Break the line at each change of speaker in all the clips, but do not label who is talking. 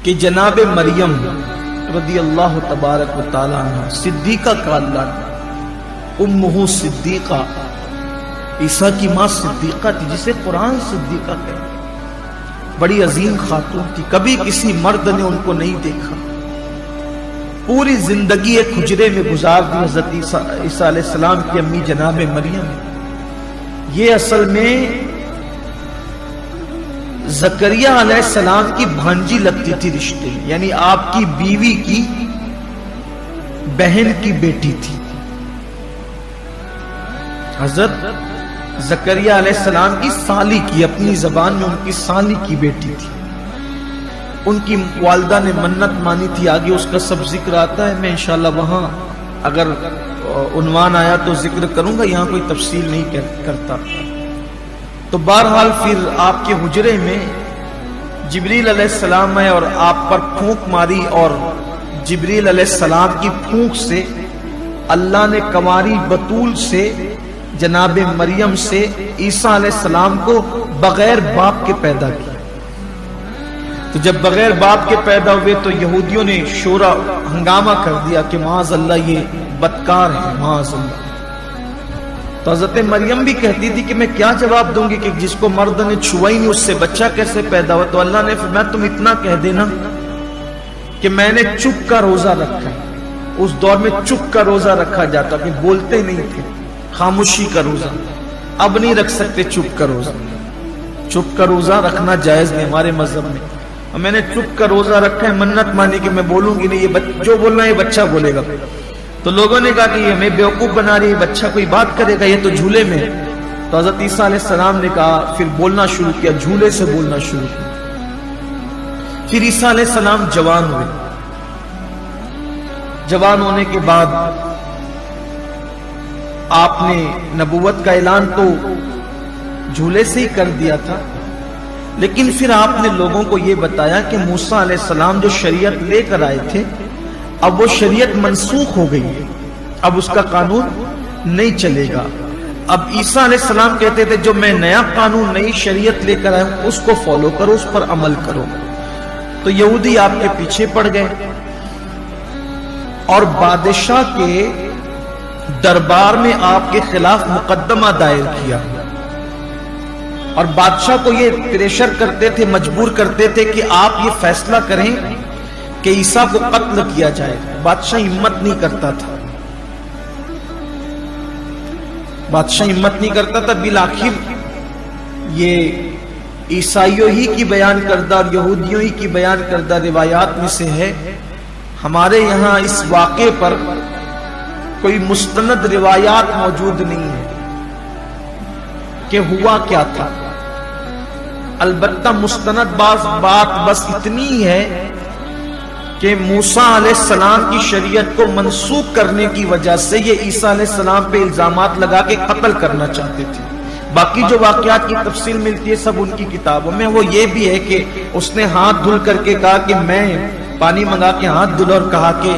کہ جناب مریم رضی اللہ تبارک و تعالی عنہ صدیقہ کا اللہ امہ صدیقہ، عیسیٰ کی ماں صدیقہ تھی، جسے قرآن صدیقہ کہتے، بڑی عظیم خاتون تھی، کبھی کسی مرد نے ان کو نہیں دیکھا، پوری زندگی ایک حجرے میں گزار دی حضرت عیسیٰ علیہ السلام کی امی جناب مریم۔ یہ اصل میں زکریا علیہ السلام کی بھانجی لگتی تھی رشتے، یعنی آپ کی بیوی کی بہن کی بیٹی تھی۔ حضرت زکریا علیہ السلام کی سالی کی، اپنی زبان میں ان کی سالی کی بیٹی تھی۔ ان کی والدہ نے منت مانی تھی، آگے اس کا سب ذکر آتا ہے، میں انشاءاللہ وہاں اگر عنوان آیا تو ذکر کروں گا، یہاں کوئی تفصیل نہیں کرتا۔ تو بہرحال پھر آپ کے حجرے میں جبریل علیہ السلام آئے اور آپ پر پھونک ماری، اور جبریل علیہ السلام کی پھونک سے اللہ نے کنواری بطول سے جناب مریم سے عیسیٰ علیہ السلام کو بغیر باپ کے پیدا کیا۔ تو جب بغیر باپ کے پیدا ہوئے تو یہودیوں نے شورا ہنگامہ کر دیا کہ معاذ اللہ یہ بدکار ہے، معاذ اللہ۔ تو حضرت مریم بھی کہتی تھی کہ میں کیا جواب دوں گی کہ جس کو مرد نے چھوا ہی نہیں اس سے بچہ کیسے پیدا ہوا؟ تو اللہ نے فرمایا تم اتنا کہہ دینا کہ میں نے چپ کا روزہ رکھا ہے۔ اس دور میں چپ کا روزہ رکھا جاتا کہ بولتے نہیں تھے، خاموشی کا روزہ۔ اب نہیں رکھ سکتے چپ کا روزہ، چپ کا روزہ رکھنا جائز نہیں ہمارے مذہب میں۔ اور میں نے چپ کا روزہ رکھا ہے، منت مانی کہ میں بولوں گی نہیں، یہ جو بولنا ہے یہ بچہ بولے گا۔ تو لوگوں نے کہا کہ یہ ہمیں بیوقوف بنا رہی ہے، بچہ کوئی بات کرے گا، یہ تو جھولے میں۔ تو حضرت عیسیٰ علیہ السلام نے کہا، پھر بولنا شروع کیا، جھولے سے بولنا شروع کیا۔ پھر عیسیٰ علیہ السلام جوان ہوئے۔ جوان ہونے کے بعد آپ نے نبوت کا اعلان تو جھولے سے ہی کر دیا تھا، لیکن پھر آپ نے لوگوں کو یہ بتایا کہ موسیٰ علیہ السلام جو شریعت لے کر آئے تھے اب وہ شریعت منسوخ ہو گئی ہے، اب اس کا قانون نہیں چلے گا۔ اب عیسیٰ علیہ السلام کہتے تھے جو میں نیا قانون نئی شریعت لے کر آیا ہوں اس کو فالو کرو، اس پر عمل کرو۔ تو یہودی آپ کے پیچھے پڑ گئے اور بادشاہ کے دربار میں آپ کے خلاف مقدمہ دائر کیا، اور بادشاہ کو یہ پریشر کرتے تھے، مجبور کرتے تھے کہ آپ یہ فیصلہ کریں کہ عیسیٰ کو قتل کیا جائے۔ بادشاہ ہمت نہیں کرتا تھا، بادشاہ ہمت نہیں کرتا تھا۔ بالآخر یہ عیسائیوں ہی کی بیان کردہ اور یہودیوں ہی کی بیان کردہ روایات میں سے ہے۔ ہمارے یہاں اس واقعے پر کوئی مستند روایات موجود نہیں ہے کہ ہوا کیا تھا، البتہ مستند بات بس اتنی ہے کہ موسیٰ علیہ السلام کی شریعت کو منسوخ کرنے کی وجہ سے یہ عیسیٰ علیہ السلام پہ الزامات لگا کے قتل کرنا چاہتے تھے۔ باقی جو واقعات کی تفصیل ملتی ہے سب ان کی کتابوں میں۔ وہ یہ بھی ہے کہ اس نے ہاتھ دھل کر کے کہا کہ میں پانی منگا کے ہاتھ دھلا اور کہا کہ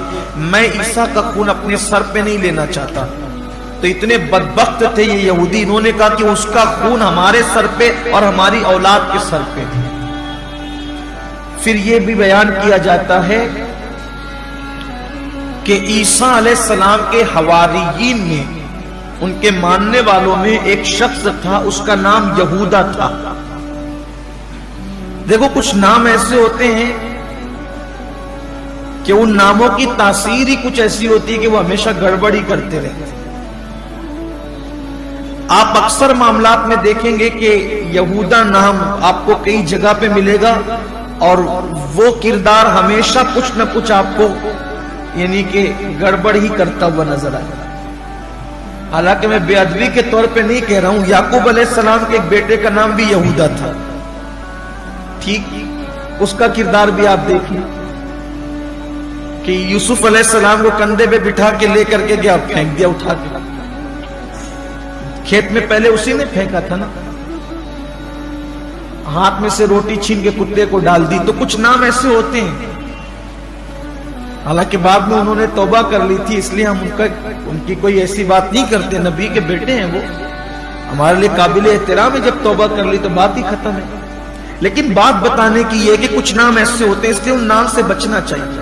میں عیسیٰ کا خون اپنے سر پہ نہیں لینا چاہتا۔ تو اتنے بدبخت تھے یہ یہودی، انہوں نے کہا کہ اس کا خون ہمارے سر پہ اور ہماری اولاد کے سر پہ۔ پھر یہ بھی بیان کیا جاتا ہے کہ عیسیٰ علیہ السلام کے حواریین میں، ان کے ماننے والوں میں ایک شخص تھا، اس کا نام یہودا تھا۔ دیکھو کچھ نام ایسے ہوتے ہیں کہ ان ناموں کی تاثیر ہی کچھ ایسی ہوتی ہے کہ وہ ہمیشہ گڑبڑی کرتے رہتے ہیں۔ آپ اکثر معاملات میں دیکھیں گے کہ یہودا نام آپ کو کئی جگہ پہ ملے گا اور وہ کردار ہمیشہ کچھ نہ کچھ آپ کو یعنی کہ گڑبڑ ہی کرتا ہوا نظر آئے۔ حالانکہ میں بے ادبی کے طور پہ نہیں کہہ رہا ہوں، یعقوب علیہ السلام کے ایک بیٹے کا نام بھی یہودا تھا، ٹھیک، اس کا کردار بھی آپ دیکھیں کہ یوسف علیہ السلام کو کندھے پہ بٹھا کے لے کر کے گیا، پھینک دیا اٹھا کے کھیت میں، پہلے اسی نے پھینکا تھا نا، ہاتھ میں سے روٹی چھین کے کتے کو ڈال دی۔ تو کچھ نام ایسے ہوتے ہیں، حالانکہ بعد میں انہوں نے توبہ کر لی تھی، اس لیے ہم ان کی کوئی ایسی بات نہیں کرتے، نبی کے بیٹے ہیں وہ، ہمارے لیے قابل احترام ہے، جب توبہ کر لی تو بات ہی ختم ہے۔ لیکن بات بتانے کی یہ کہ کچھ نام ایسے ہوتے ہیں، اس لیے ان نام سے بچنا چاہیے.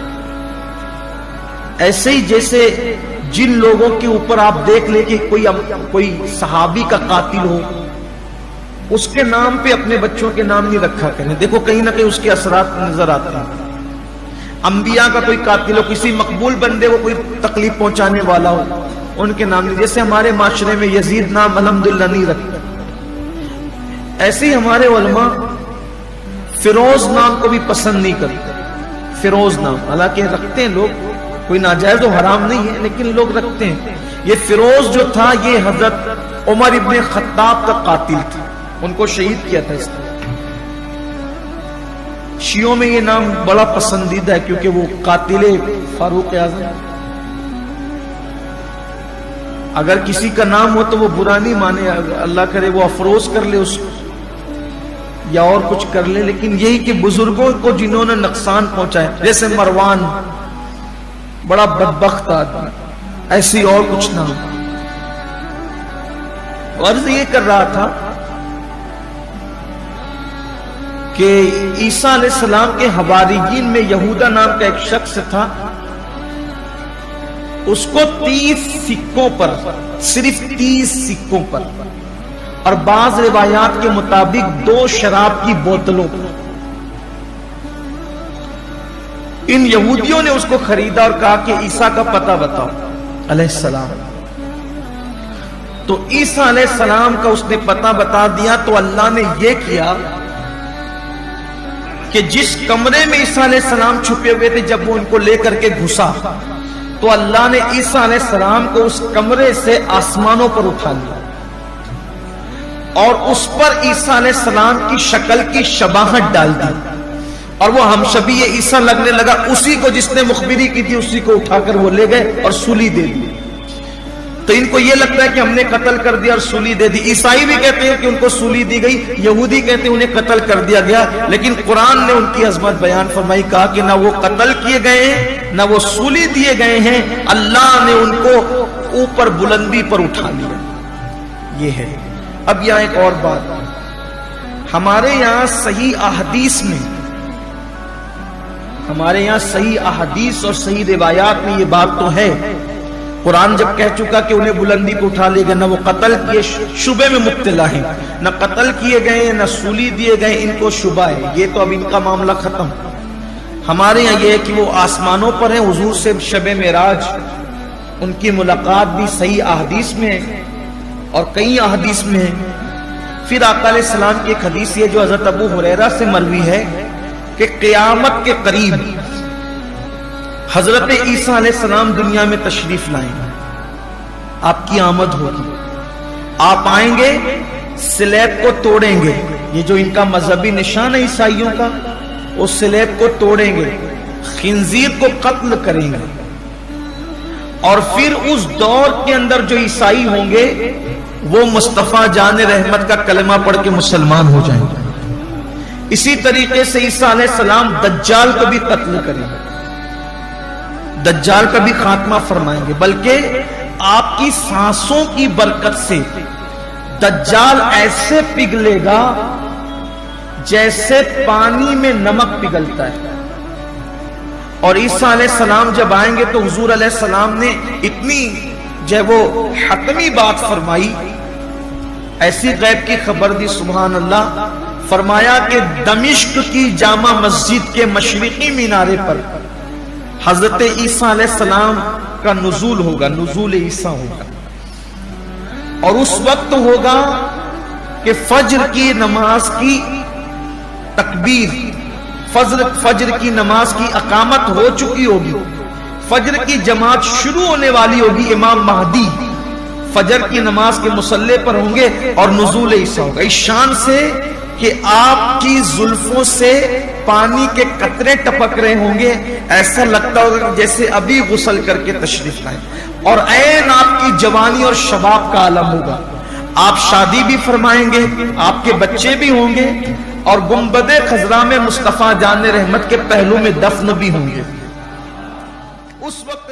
ایسے ہی جیسے جن لوگوں کے اوپر آپ دیکھ لیں کہ کوئی صحابی کا قاتل ہو، اس کے نام پہ اپنے بچوں کے نام نہیں رکھا کریں. دیکھو کہیں نہ کہیں اس کے اثرات نظر آتے ہیں. انبیاء کا کوئی قاتل ہو، کسی مقبول بندے کو کوئی تکلیف پہنچانے والا ہو، ان کے نام نہیں. جیسے ہمارے معاشرے میں یزید نام الحمدللہ نہیں رکھتا، ایسے ہی ہمارے علماء فیروز نام کو بھی پسند نہیں کرتے. فیروز نام حالانکہ رکھتے ہیں لوگ، کوئی ناجائز و حرام نہیں ہے، لیکن لوگ رکھتے ہیں. یہ فیروز جو تھا یہ حضرت عمر ابن خطاب کا قاتل تھا، ان کو شہید کیا تھا. اس نے شیعوں میں یہ نام بڑا پسندیدہ ہے کیونکہ وہ قاتل فاروق اعظم. اگر کسی کا نام ہو تو وہ برا نہیں مانے، اللہ کرے وہ افروز کر لے اس کو یا اور کچھ کر لے، لیکن یہی کہ بزرگوں کو جنہوں نے نقصان پہنچایا، جیسے مروان بڑا بدبخت آدمی، ایسی اور کچھ نام. عرض یہ کر رہا تھا کہ عیسیٰ علیہ السلام کے حواریین میں یہودا نام کا ایک شخص تھا. اس کو 30 سکوں پر، صرف 30 سکوں پر، اور بعض روایات کے مطابق 2 شراب کی بوتلوں پر ان یہودیوں نے اس کو خریدا اور کہا کہ عیسیٰ کا پتہ بتاؤ علیہ السلام. تو عیسیٰ علیہ السلام کا اس نے پتہ بتا دیا. تو اللہ نے یہ کیا کہ جس کمرے میں عیسیٰ علیہ السلام چھپے ہوئے تھے، جب وہ ان کو لے کر کے گھسا تو اللہ نے عیسیٰ علیہ السلام کو اس کمرے سے آسمانوں پر اٹھا لیا اور اس پر عیسیٰ علیہ السلام کی شکل کی شباہت ڈال دی، اور وہ ہم شبیہ عیسیٰ لگنے لگا. اسی کو جس نے مخبری کی تھی اسی کو اٹھا کر وہ لے گئے اور سولی دے دی. تو ان کو یہ لگتا ہے کہ ہم نے قتل کر دیا اور سولی دے دی. عیسائی بھی کہتے ہیں کہ ان کو سولی دی گئی، یہودی کہتے ہیں انہیں قتل کر دیا گیا. لیکن قرآن نے ان کی عظمت بیان فرمائی، کہا کہ نہ وہ قتل کیے گئے ہیں نہ وہ سولی دیے گئے ہیں، اللہ نے ان کو اوپر بلندی پر اٹھا لیا. یہ ہے. اب یہاں ایک اور بات، ہمارے یہاں صحیح احادیث اور صحیح روایات میں یہ بات تو ہے. قرآن جب کہہ چکا کہ انہیں بلندی کو اٹھا لے گا، نہ وہ قتل کیے شبے میں مبتلا ہیں، نہ قتل کیے گئے نہ سولی دیے گئے، ان کو شبہ ہے. یہ تو اب ان کا معاملہ ختم. ہمارے یہاں یہ ہے کہ وہ آسمانوں پر ہیں، حضور سے شب معراج ان کی ملاقات بھی صحیح احادیث میں ہے اور کئی احادیث میں ہے. پھر آقا علیہ السلام کی ایک حدیث ہے جو حضرت ابو ہریرہ سے مروی ہے کہ قیامت کے قریب حضرت عیسیٰ علیہ السلام دنیا میں تشریف لائیں گے. آپ کی آمد ہوگی، آپ آئیں گے، سلیب کو توڑیں گے. یہ جو ان کا مذہبی نشان ہے عیسائیوں کا، اس سلیب کو توڑیں گے، خنزیر کو قتل کریں گے، اور پھر اس دور کے اندر جو عیسائی ہوں گے وہ مصطفیٰ جان رحمت کا کلمہ پڑھ کے مسلمان ہو جائیں گے. اسی طریقے سے عیسیٰ علیہ السلام دجال کو بھی قتل کریں گے، دجال کا بھی خاتمہ فرمائیں گے. بلکہ آپ کی سانسوں کی برکت سے دجال ایسے پگھلے گا جیسے پانی میں نمک پگھلتا ہے. اور عیسیٰ علیہ السلام جب آئیں گے تو حضور علیہ السلام نے اتنی وہ حتمی بات فرمائی، ایسی غیب کی خبر دی، سبحان اللہ. فرمایا کہ دمشق کی جامع مسجد کے مشرقی مینارے پر حضرت عیسیٰ علیہ السلام کا نزول ہوگا، نزول عیسیٰ ہوگا. اور اس وقت ہوگا کہ فجر کی نماز کی تکبیر، فجر کی نماز کی اقامت ہو چکی ہوگی، فجر کی جماعت شروع ہونے والی ہوگی. امام مہدی فجر کی نماز کے مصلی پر ہوں گے اور نزول عیسیٰ ہوگا. اس شان سے کہ آپ کی زلفوں سے پانی کے قطرے ٹپک رہے ہوں گے، ایسا لگتا ہوگا جیسے ابھی غسل کر کے تشریف لائیں. اور عین آپ کی جوانی اور شباب کا عالم ہوگا. آپ شادی بھی فرمائیں گے، آپ کے بچے بھی ہوں گے، اور گنبد خضرا میں مصطفیٰ جان رحمت کے پہلو میں دفن بھی ہوں گے. اس وقت